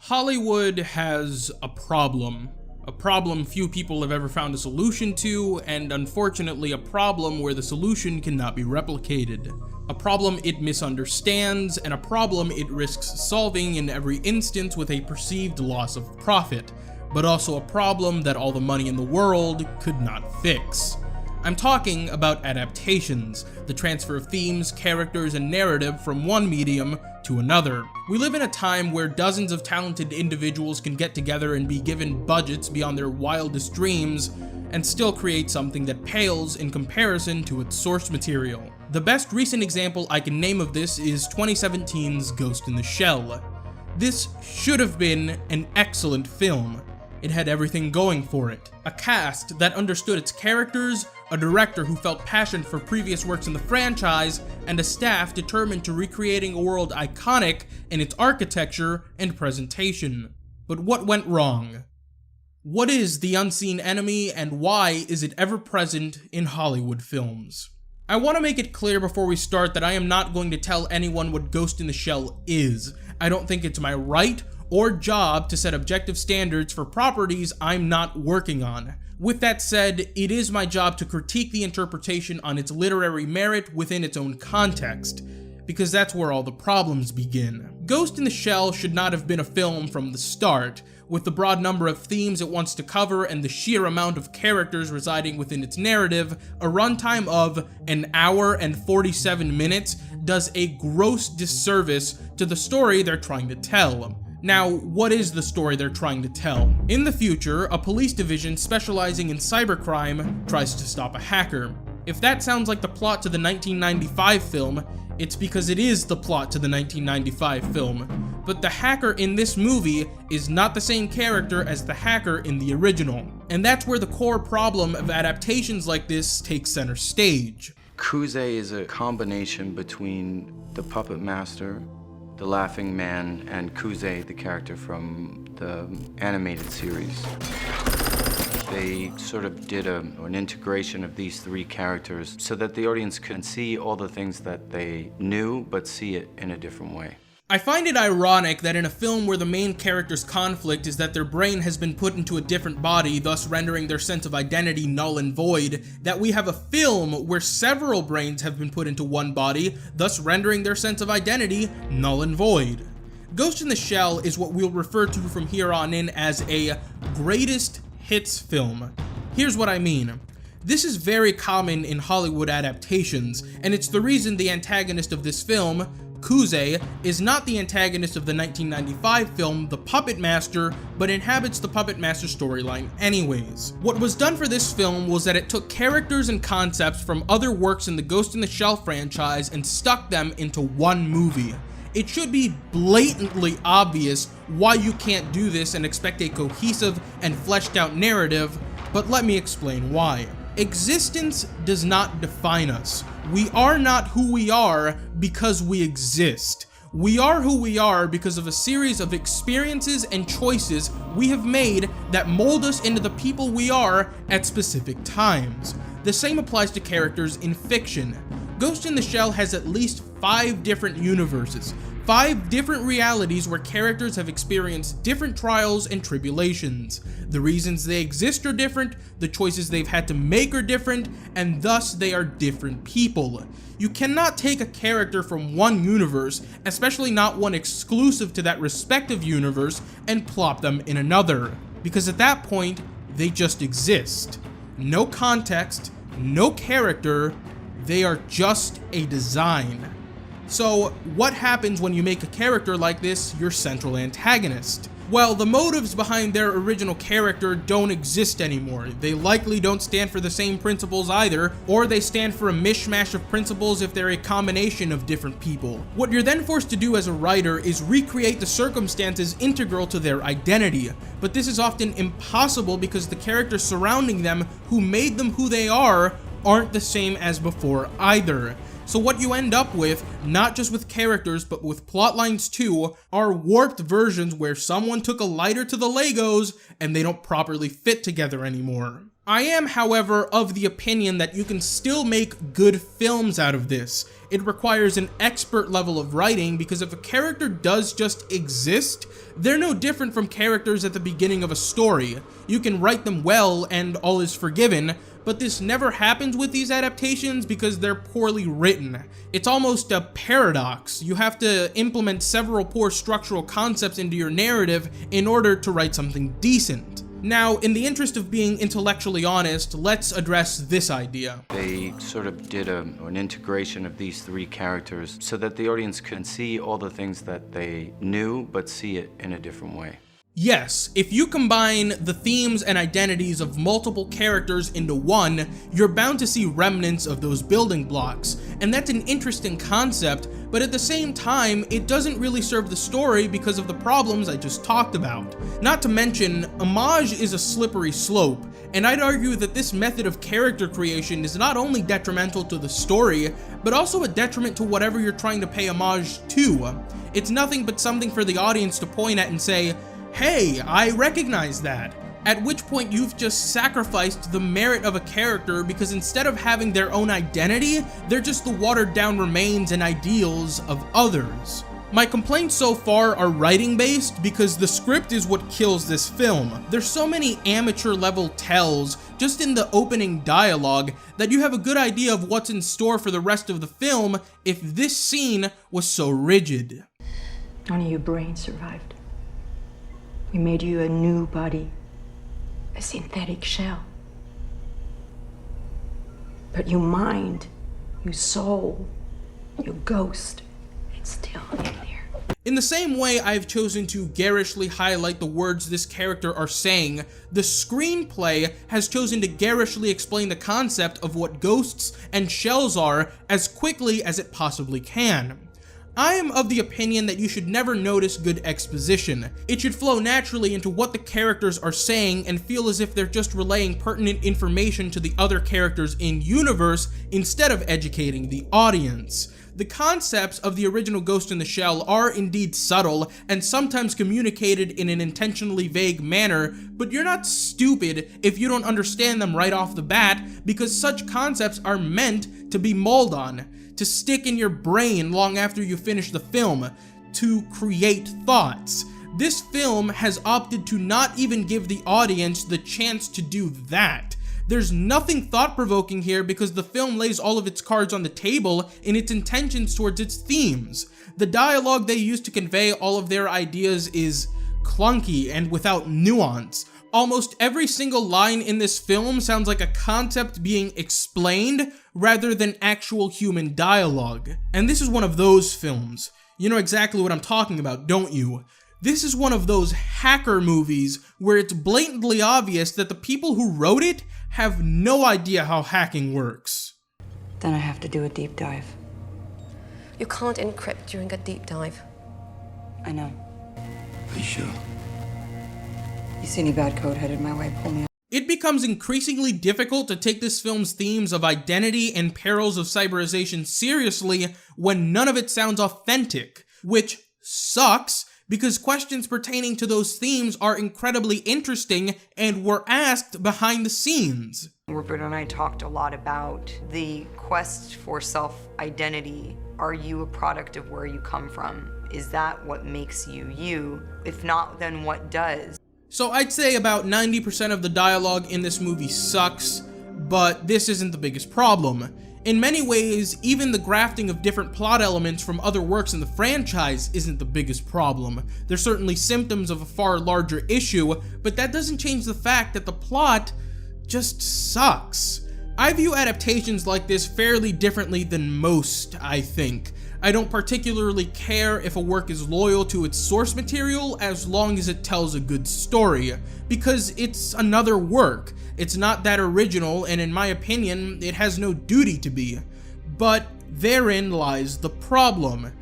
Hollywood has a problem few people have ever found a solution to, and unfortunately a problem where the solution cannot be replicated. A problem it misunderstands, and a problem it risks solving in every instance with a perceived loss of profit, but also a problem that all the money in the world could not fix. I'm talking about adaptations, the transfer of themes, characters, and narrative from one medium to another. We live in a time where dozens of talented individuals can get together and be given budgets beyond their wildest dreams and still create something that pales in comparison to its source material. The best recent example I can name of this is 2017's Ghost in the Shell. This should have been an excellent film. It had everything going for it. A cast that understood its characters, a director who felt passion for previous works in the franchise, and a staff determined to recreating a world iconic in its architecture and presentation. But what went wrong? What is the unseen enemy, and why is it ever present in Hollywood films? I want to make it clear before we start that I am not going to tell anyone what Ghost in the Shell is. I don't think it's my right or job to set objective standards for properties I'm not working on. With that said, it is my job to critique the interpretation on its literary merit within its own context, because that's where all the problems begin. Ghost in the Shell should not have been a film from the start. With the broad number of themes it wants to cover and the sheer amount of characters residing within its narrative, a runtime of an hour and 47 minutes does a gross disservice to the story they're trying to tell. Now, what is the story they're trying to tell? In the future, a police division specializing in cybercrime tries to stop a hacker. If that sounds like the plot to the 1995 film, it's because it is the plot to the 1995 film. But the hacker in this movie is not the same character as the hacker in the original. And that's where the core problem of adaptations like this takes center stage. Kuze is a combination between the Puppet Master, the Laughing Man, and Kuze, the character from the animated series. They sort of did an integration of these three characters so that the audience could see all the things that they knew, but see it in a different way. I find it ironic that in a film where the main character's conflict is that their brain has been put into a different body, thus rendering their sense of identity null and void, that we have a film where several brains have been put into one body, thus rendering their sense of identity null and void. Ghost in the Shell is what we'll refer to from here on in as a greatest hits film. Here's what I mean. This is very common in Hollywood adaptations, and it's the reason the antagonist of this film, Kuze, is not the antagonist of the 1995 film The Puppet Master, but inhabits the Puppet Master storyline anyways. What was done for this film was that it took characters and concepts from other works in the Ghost in the Shell franchise and stuck them into one movie. It should be blatantly obvious why you can't do this and expect a cohesive and fleshed out narrative, but let me explain why. Existence does not define us. We are not who we are because we exist. We are who we are because of a series of experiences and choices we have made that mold us into the people we are at specific times. The same applies to characters in fiction. Ghost in the Shell has at least 5 different universes, 5 different realities where characters have experienced different trials and tribulations. The reasons they exist are different, the choices they've had to make are different, and thus they are different people. You cannot take a character from one universe, especially not one exclusive to that respective universe, and plop them in another, because at that point, they just exist. No context, no character, they are just a design. So, what happens when you make a character like this your central antagonist? Well, the motives behind their original character don't exist anymore. They likely don't stand for the same principles either, or they stand for a mishmash of principles if they're a combination of different people. What you're then forced to do as a writer is recreate the circumstances integral to their identity, but this is often impossible because the characters surrounding them who made them who they are aren't the same as before either. So what you end up with, not just with characters, but with plot lines too, are warped versions where someone took a lighter to the Legos and they don't properly fit together anymore. I am, however, of the opinion that you can still make good films out of this. It requires an expert level of writing, because if a character does just exist, they're no different from characters at the beginning of a story. You can write them well and all is forgiven, but this never happens with these adaptations because they're poorly written. It's almost a paradox. You have to implement several poor structural concepts into your narrative in order to write something decent. Now, in the interest of being intellectually honest, let's address this idea. They sort of did an integration of these three characters so that the audience could see all the things that they knew, but see it in a different way. Yes, if you combine the themes and identities of multiple characters into one, you're bound to see remnants of those building blocks, and that's an interesting concept, but at the same time, it doesn't really serve the story because of the problems I just talked about. Not to mention, homage is a slippery slope, and I'd argue that this method of character creation is not only detrimental to the story, but also a detriment to whatever you're trying to pay homage to. It's nothing but something for the audience to point at and say, "Hey, I recognize that." At which point you've just sacrificed the merit of a character because instead of having their own identity, they're just the watered down remains and ideals of others. My complaints so far are writing based because the script is what kills this film. There's so many amateur level tells just in the opening dialogue that you have a good idea of what's in store for the rest of the film if this scene was so rigid. Only your brain survived. We made you a new body, a synthetic shell. But your mind, your soul, your ghost, it's still in there. In the same way I've chosen to garishly highlight the words this character are saying, the screenplay has chosen to garishly explain the concept of what ghosts and shells are as quickly as it possibly can. I am of the opinion that you should never notice good exposition. It should flow naturally into what the characters are saying and feel as if they're just relaying pertinent information to the other characters in universe instead of educating the audience. The concepts of the original Ghost in the Shell are indeed subtle and sometimes communicated in an intentionally vague manner, but you're not stupid if you don't understand them right off the bat, because such concepts are meant to be mulled on, to stick in your brain long after you finish the film, to create thoughts. This film has opted to not even give the audience the chance to do that. There's nothing thought-provoking here because the film lays all of its cards on the table in its intentions towards its themes. The dialogue they use to convey all of their ideas is clunky and without nuance. Almost every single line in this film sounds like a concept being explained rather than actual human dialogue. And this is one of those films. You know exactly what I'm talking about, don't you? This is one of those hacker movies where it's blatantly obvious that the people who wrote it have no idea how hacking works. Then I have to do a deep dive. You can't encrypt during a deep dive. I know. Are you sure? You see any bad code headed my way, pull me up. It becomes increasingly difficult to take this film's themes of identity and perils of cyberization seriously when none of it sounds authentic, which sucks because questions pertaining to those themes are incredibly interesting and were asked behind the scenes. Rupert and I talked a lot about the quest for self-identity. Are you a product of where you come from? Is that what makes you you? If not, then what does? So I'd say about 90% of the dialogue in this movie sucks, but this isn't the biggest problem. In many ways, even the grafting of different plot elements from other works in the franchise isn't the biggest problem. They're certainly symptoms of a far larger issue, but that doesn't change the fact that the plot just sucks. I view adaptations like this fairly differently than most, I think. I don't particularly care if a work is loyal to its source material as long as it tells a good story, because it's another work. It's not that original, and in my opinion, it has no duty to be. But therein lies the problem.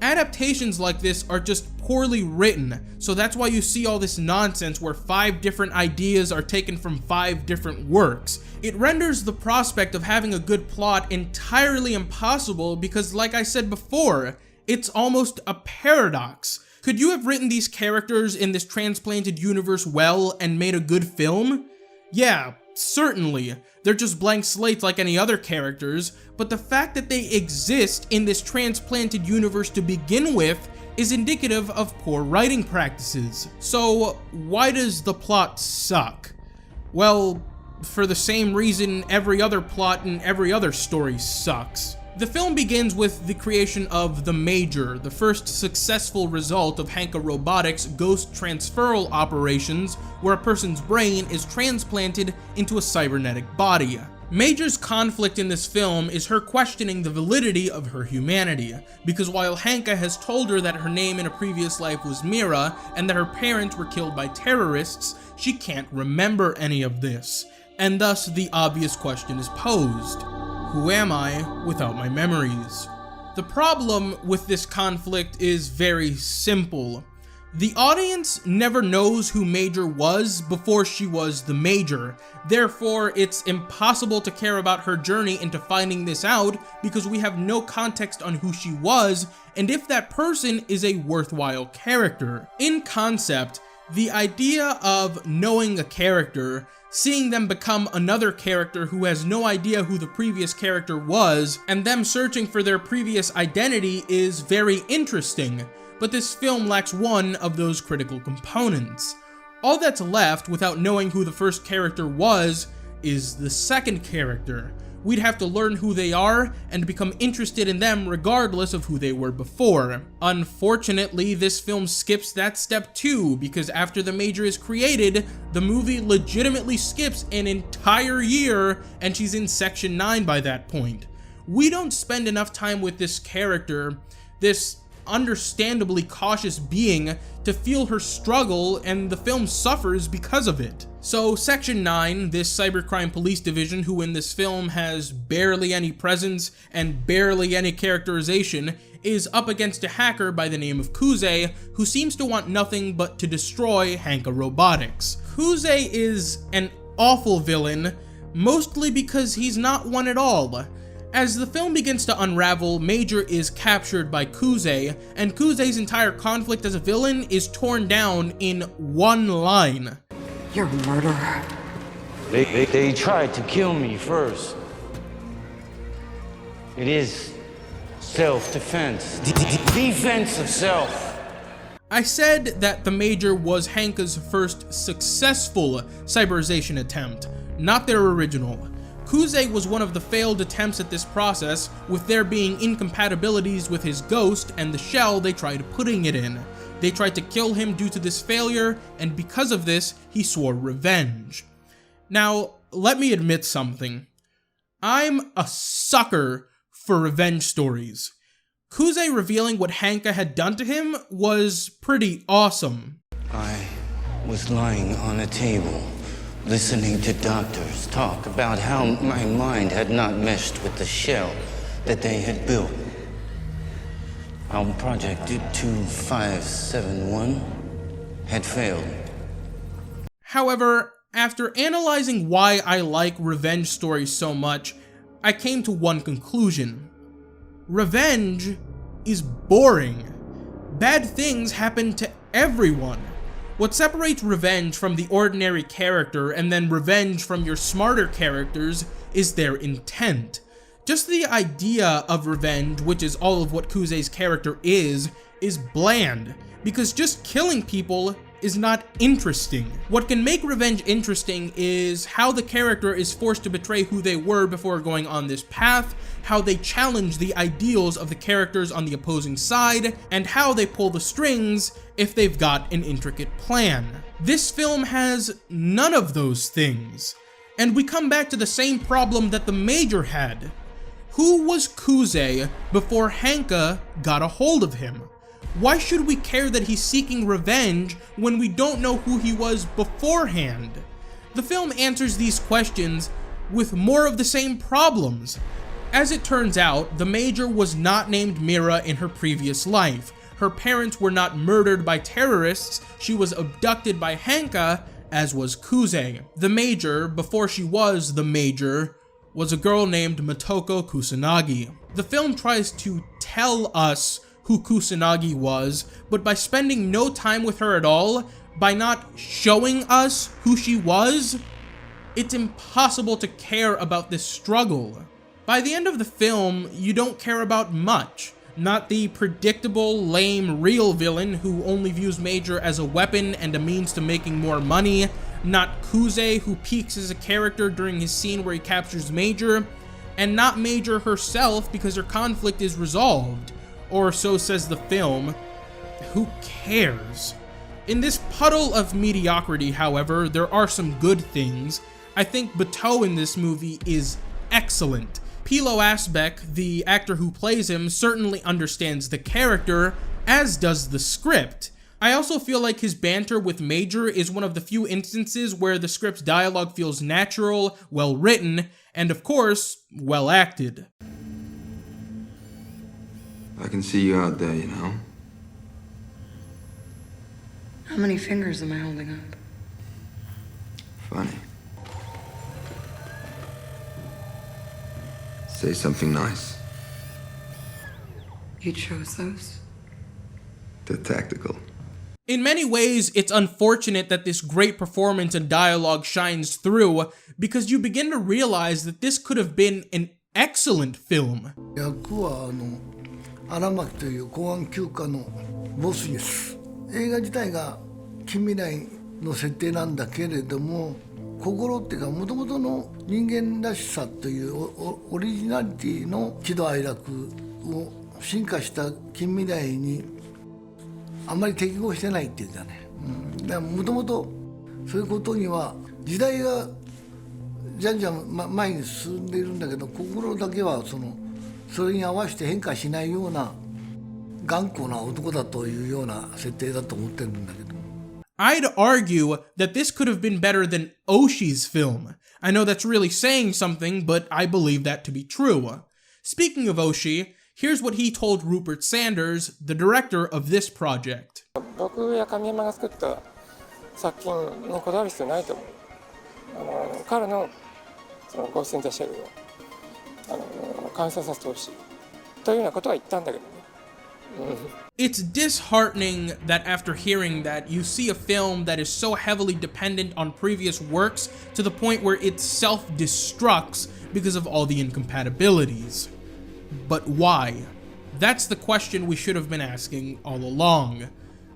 Adaptations like this are just poorly written, so that's why you see all this nonsense where 5 different ideas are taken from 5 different works. It renders the prospect of having a good plot entirely impossible because, like I said before, it's almost a paradox. Could you have written these characters in this transplanted universe well and made a good film? Yeah, certainly. They're just blank slates like any other characters, but the fact that they exist in this transplanted universe to begin with is indicative of poor writing practices. So why does the plot suck? Well, for the same reason every other plot in every other story sucks. The film begins with the creation of the Major, the first successful result of Hanka Robotics' ghost transferal operations, where a person's brain is transplanted into a cybernetic body. Major's conflict in this film is her questioning the validity of her humanity, because while Hanka has told her that her name in a previous life was Mira, and that her parents were killed by terrorists, she can't remember any of this, and thus the obvious question is posed. Who am I without my memories? The problem with this conflict is very simple. The audience never knows who Major was before she was the Major. Therefore, it's impossible to care about her journey into finding this out because we have no context on who she was and if that person is a worthwhile character. In concept, the idea of knowing a character, seeing them become another character who has no idea who the previous character was, and them searching for their previous identity is very interesting, but this film lacks one of those critical components. All that's left without knowing who the first character was is the second character. We'd have to learn who they are and become interested in them regardless of who they were before. Unfortunately, this film skips that step too, because after the Major is created, the movie legitimately skips an entire year and she's in Section 9 by that point. We don't spend enough time with this character, this understandably cautious being, to feel her struggle, and the film suffers because of it. So Section 9, this cybercrime police division who in this film has barely any presence and barely any characterization, is up against a hacker by the name of Kuze, who seems to want nothing but to destroy Hanka Robotics. Kuze is an awful villain, mostly because he's not one at all. As the film begins to unravel, Major is captured by Kuze, and Kuze's entire conflict as a villain is torn down in one line. You're a murderer. They tried to kill me first. It is self-defense. Defense of self. I said that the Major was Hanka's first successful cyberization attempt, not their original. Kuze was one of the failed attempts at this process, with there being incompatibilities with his ghost and the shell they tried putting it in. They tried to kill him due to this failure, and because of this, he swore revenge. Now, let me admit something. I'm a sucker for revenge stories. Kuze revealing what Hanka had done to him was pretty awesome. I was lying on a table, listening to doctors talk about how my mind had not meshed with the shell that they had built. Our project 2571 had failed. However, after analyzing why I like revenge stories so much, I came to one conclusion. Revenge is boring. Bad things happen to everyone. What separates revenge from the ordinary character and then revenge from your smarter characters is their intent. Just the idea of revenge, which is all of what Kuze's character is bland, because just killing people is not interesting. What can make revenge interesting is how the character is forced to betray who they were before going on this path, how they challenge the ideals of the characters on the opposing side, and how they pull the strings if they've got an intricate plan. This film has none of those things. And we come back to the same problem that the Major had. Who was Kuze before Hanka got a hold of him? Why should we care that he's seeking revenge when we don't know who he was beforehand? The film answers these questions with more of the same problems. As it turns out, the Major was not named Mira in her previous life. her parents were not murdered by terrorists, she was abducted by Hanka, as was Kuze. The Major, before she was the Major, was a girl named Motoko Kusanagi. The film tries to tell us who Kusanagi was, but by spending no time with her at all, by not showing us who she was, it's impossible to care about this struggle. By the end of the film, you don't care about much. Not the predictable, lame, real villain who only views Major as a weapon and a means to making more money. Not Kuze, who peaks as a character during his scene where he captures Major. And not Major herself, because her conflict is resolved. Or so says the film. Who cares? In this puddle of mediocrity, however, there are some good things. I think Bateau in this movie is excellent. Pilo Asbeck, the actor who plays him, certainly understands the character, as does the script. I also feel like his banter with Major is one of the few instances where the script's dialogue feels natural, well written, and of course, well acted. I can see you out there, you know. How many fingers am I holding up? Funny. Say something nice. You chose those? They're tactical. In many ways, it's unfortunate that this great performance and dialogue shines through, because you begin to realize that this could have been an excellent film. 役は荒牧という公安休暇のボスです。映画自体が近未来の設定なんだけれども、心っていうか元々の人間らしさというオリジナリティの喜怒哀楽を進化した近未来にあんまり適合してないっていうかね。だから元々そういうことには時代がじゃんじゃん前に進んでいるんだけど、心だけはそれに合わせて変化しないような頑固な男だというような設定だと思ってるんだけど。I'd argue that this could have been better than Oshi's film. I know that's really saying something, but I believe that to be true. Speaking of Oshi, here's what he told Rupert Sanders, the director of this project. 僕や神山が作った作品にこだわる必要ないと思う。彼のそのご出演者シェルを完成させてほしいというようなことは言ったんだけどね。It's disheartening that after hearing that, you see a film that is so heavily dependent on previous works to the point where it self-destructs because of all the incompatibilities. But why? That's the question we should have been asking all along.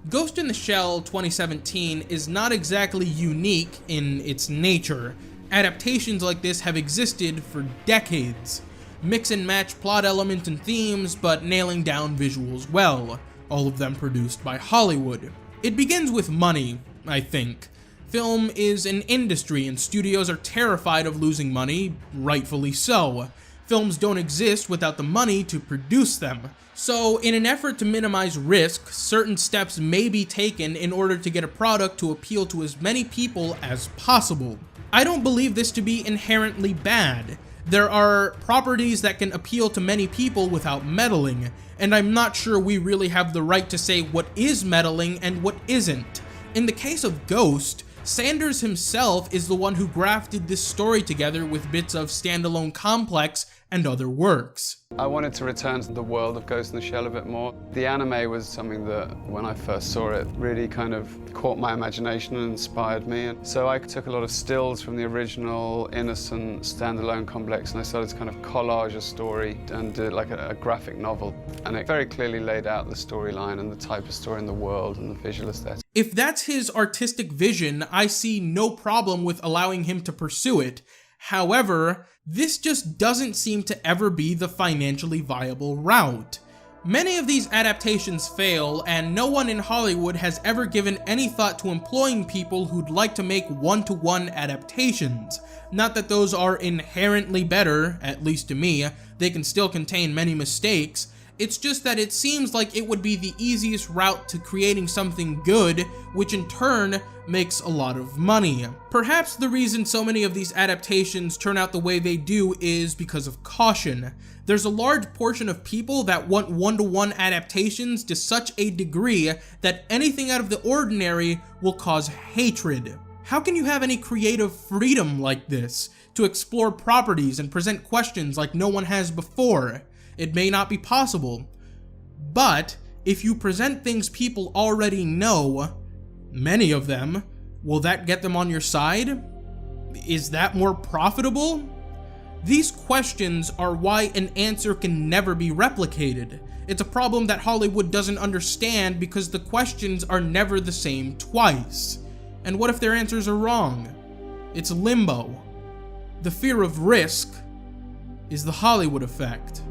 Ghost in the Shell 2017 is not exactly unique in its nature. Adaptations like this have existed for decades. Mix and match plot elements and themes, but nailing down visuals well, all of them produced by Hollywood. It begins with money, I think. Film is an industry and studios are terrified of losing money, rightfully so. Films don't exist without the money to produce them. So, in an effort to minimize risk, certain steps may be taken in order to get a product to appeal to as many people as possible. I don't believe this to be inherently bad. There are properties that can appeal to many people without meddling, and I'm not sure we really have the right to say what is meddling and what isn't. In the case of Ghost, Sanders himself is the one who grafted this story together with bits of standalone Complex and other works. I wanted to return to the world of Ghost in the Shell a bit more. The anime was something that, when I first saw it, really kind of caught my imagination and inspired me. And so I took a lot of stills from the original innocent standalone Complex and I started to kind of collage a story and do like a graphic novel. And it very clearly laid out the storyline and the type of story in the world and the visual aesthetic. If that's his artistic vision, I see no problem with allowing him to pursue it. However, this just doesn't seem to ever be the financially viable route. Many of these adaptations fail, and no one in Hollywood has ever given any thought to employing people who'd like to make one-to-one adaptations. Not that those are inherently better, at least to me, they can still contain many mistakes, It's just that it seems like it would be the easiest route to creating something good, which in turn makes a lot of money. Perhaps the reason so many of these adaptations turn out the way they do is because of caution. There's a large portion of people that want one-to-one adaptations to such a degree that anything out of the ordinary will cause hatred. How can you have any creative freedom like this to explore properties and present questions like no one has before? It may not be possible, but if you present things people already know, many of them, will that get them on your side? Is that more profitable? These questions are why an answer can never be replicated. It's a problem that Hollywood doesn't understand because the questions are never the same twice. And what if their answers are wrong? It's limbo. The fear of risk is the Hollywood effect.